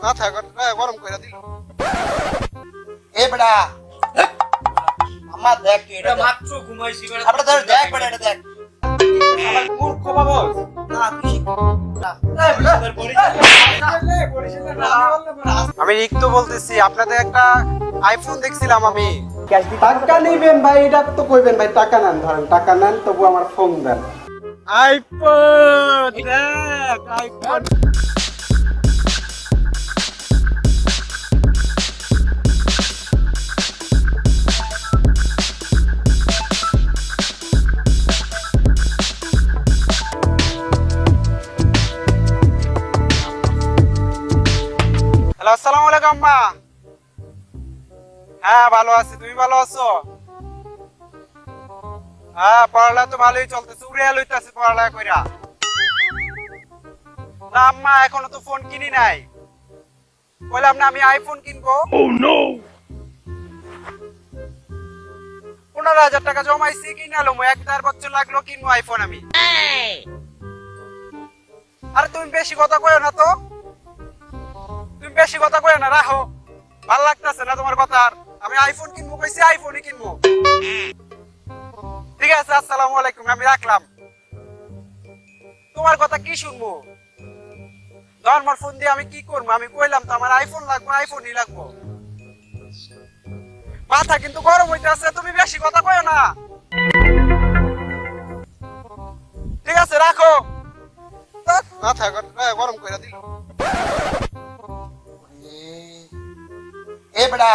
মাথা গরম করে দিল। এ বেটা আমার দেখ তুই এটা মাত্র ঘুমাইছি বেটা। আপনি ধর দেখ বেটা এটা দেখ আমার মূর্খ বাবা। না তুই না আমি রিক্তো বলতেছি, আপনাদের একটা আইফোন দেখছিলাম আমি। টাকা নিবেন ভাই, এটা তো কইবেন ভাই টাকা নেন, ধরেন টাকা নেন তবু আমার ফোন দেন। আইফোন দেখ, আইফোন। হ্যালো, আসসালামু আলাইকুম আম্মা। হ্যাঁ ভালো আছি, তুমি ভালো আছো? হ্যাঁ পড়ালেখা তো ভালোই চলতেছে, উড়িয়া লইতাছি পড়ালেখা কইরা। না আম্মা এখনো তো ফোন কিনি নাই, বললাম না আমি আইফোন কিনবো। 15,000 টাকা জমাইছি, কিনালো 1.5 বছর লাগলো কিনবো আইফোন আমি। আরে তুমি বেশি কথা কইও না তো, তুমি বেশি কথা কইও না, রাখো। ভাল লাগতেছে না তোমার কথা। আমি আইফোন কিনবো কইছি, আইফোনই কিনবো। ঠিক আছে, আসসালামু আলাইকুম, আমি রাখলাম। তোমার কথা কি শুনবো? নরমাল ফোন দিয়ে আমি কি করবো? আমি কইলাম তো আমার আইফোন লাগবে, আইফোনই লাগবো। মাথা কিন্তু গরম হইতেছে, তুমি বেশি কথা কইও না। ঠিক আছে রাখো। মাথা গরম করে দিল। এ বেটা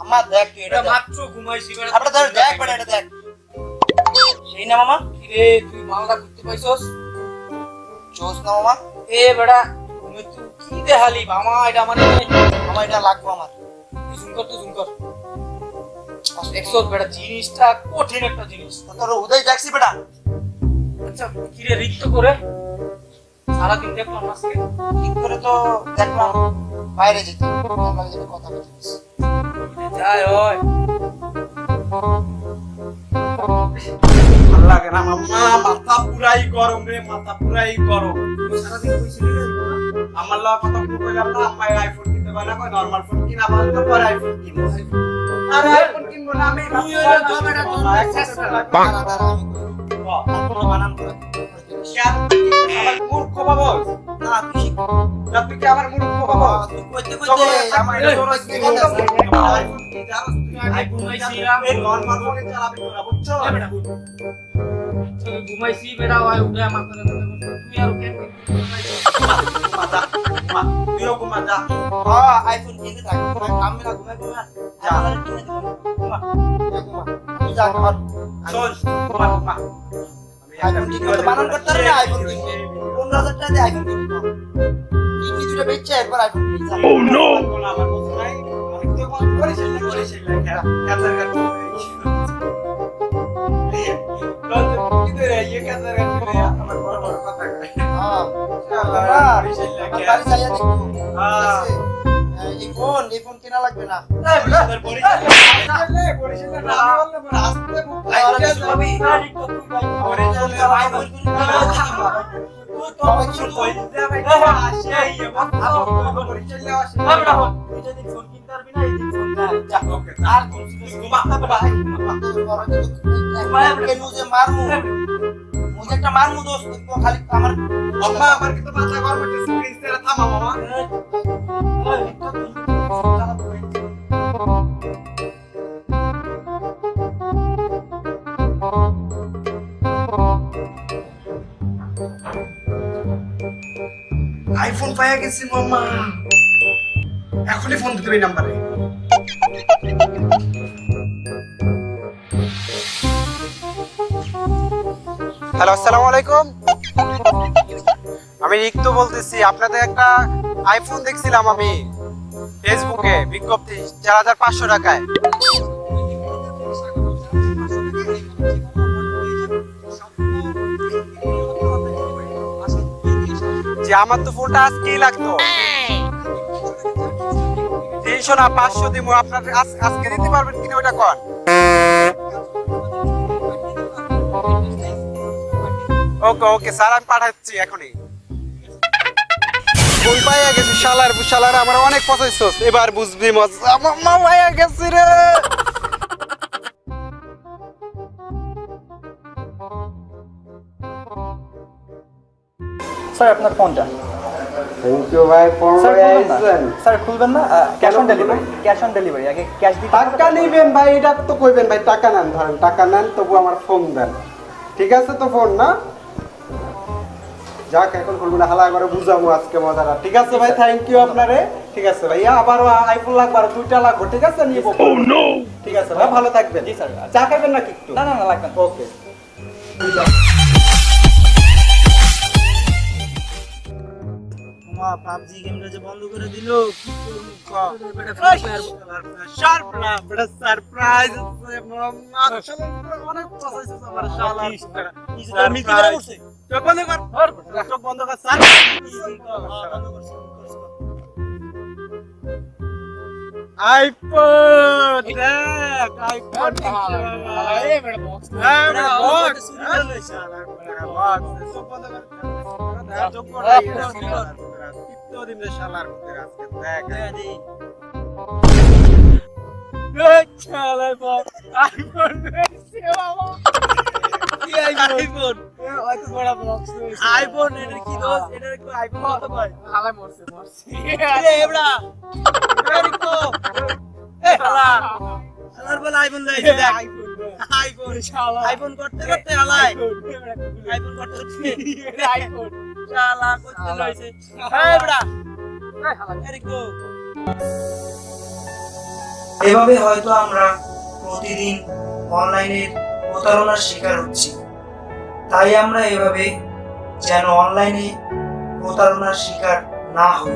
আমার দেখ তুই এটা এটা মাত্র ঘুমাইছি বেটা। আপনি ধর দেখ বেটা এটা দেখ সেই না মামা কিরে তুই মালটা করতে পাইছস? চোস না মামা এ বেটা তুমি তুই কি দেখালি মামা? এটা মানে আমার এটা লাগবে আমার তুই জুম কর, তুই জুম কর। দেখছো বেটা জিনিসটা কঠিন একটা জিনিস। তোর উদয় দেখছি বেটা আচ্ছা কিরে রিক্ত করে সারাদিন দেখলাম আজকে। ঠিক করে তো দেখলাম বাইরে যেতে আমার সাথে কথা বলছিস যাই হয় ভাল লাগে না মাম্মা, মাথা পুরাই গরম রে, মাথা পুরাই গরম। সারাদিন কইছিলি রে? আমার লগে কথা কইলাম না, আম্মা আইফোন কিনতে পারে না, কই নরমাল ফোন কিনা ভালো তো পরে আইফোন কিনবো। আরে আইফোন কিনবো না আমি, তুই ওই তো বেটা তোর দাঁড়া দাঁড়া আমি কোনো বানান করে আমার মূর্খ বাবা। না তুই না তুই কি আমার মূর্খ বাবা? তুই কইতে কইতে আমার এটা তোর আইফোন আইফোন কি জানোস তুই? আইফোন ঘুমাইছিলাম। এই নরমাল ফোনে চালাবি তোরা, বুঝছো? তুই ঘুমাইছি বেটা ওই উঠে আমার কথা তুই আর কেন মাথা মা তুইও ঘুমা যা। হ্যাঁ আইফোন কিনতে থাক আমি না ঘুমাই ঘুমা যা আমার কিনে দিব ঘুমা ঘুমা তুই যা ঘর শোন ঘুমা ঘুমা। আইফোন ঠিক মতো বানান করতে পারবি না আইফোন কিনবো 15,000 টাকা দিয়ে আইফোন কিনবো কিডনি দুটো বেচে একবার আইফোন কিনবি যা Oh no! আমার বস নাই, আমি তো করেছিল ক্যান্সার কাট। কি করে ये ক্যান্সার কাট করে আমার বড় বড় কথা কয়। হ্যাঁ আল্লাহ করেছিল বাড়ি যাইয়া দেখো হ্যাঁ। এই ফোন কেনা লাগবে না তোর পরিচয় না আমি বললাম আসতে মুখ ভাবি ওরে চলে ভাই বল তুই তো কিছু কইতে ভাই আসে এই পরিচয় না আসে যা ওকে আর কোন ঘুমা ভাই মারমু মুঝে একটা মারমু দোস্ত তো খালি আমার আম্মা আমার কিন্তু মাথা গরম হচ্ছে, স্ক্রিন তেরা থামা মামা। আইফোন পাইয়া গেছি মামা, এখনই ফোন দিতে হবে এই নাম্বারে। হ্যালো, আসসালামু আলাইকুম। আমি রিক্তো বলতেছি, আপনাদের একটা আইফোন দেখছিলাম আমি ফেসবুকে বিজ্ঞপ্তি 4,500 টাকায়। যে আমার তো ফোনটা আজকেই লাগতো। 300 না 500 দিব, আপনার আজকে দিতে পারবেন কিনা ওটা কোন? ওকে ওকে স্যার, আমি পাঠাচ্ছি এখনই। ফোন পাইয়া গেছি শালার আমার অনেক পছাইছস এবার বুঝবি মজা আমার মা পাইয়া গেছি রে স্যার আপনার ফোনটা থ্যাংক ইউ ভাই ফোন স্যার লয়ে খুলবেন না। আইছেন স্যার খুলবেন না ক্যাশ অন খুলবেন ডেলিভারি না? ক্যাশ অন ডেলিভারি আগে ক্যাশ দিতে টাকা নিবেন ভাই এটা তো কইবেন ভাই টাকা নেন ধরেন টাকা নেন তবু আমার ফোন দেন ঠিক আছে তো ফোন না যাক এখন করবো না হালা করে বুঝাবো আজকে মজাটা ঠিক আছে ভাই থ্যাংক ইউ আপনারে ঠিক আছে ভাইয়া আবার আইফোন লাগবে আর 2টা লাগবে ঠিক আছে নিব ঠিক আছে ভাই ভালো থাকবেন জি স্যার চা খাবেন নাকি একটু না না না লাগবে না ওকে মা পাবজি গেমটা যে বন্ধ করে দিল কি করব সারপ্রাইজ অনেক পছাইছস আমার শালার চোখ বন্ধ কর স্যার আইফোন দেখ আইফোন আইফোন এর কি দোষ এটার কি আইফোন কত ভাই হালাই মরছে এ এবড়া এরিকো এ হালা হালার বল আইফোন লাইছে দেখ আইফোন আইফোন করতে করতে হালাই আইফোন করতে করতে আইফোন শালা করতে লাইছে এ এবড়া এরিকো এভাবে হয়তো আমরা প্রতিদিন অনলাইনের প্রতারণার শিকার হচ্ছি তাই আমরা এভাবে যেন অনলাইনে প্রতারণার শিকার না হই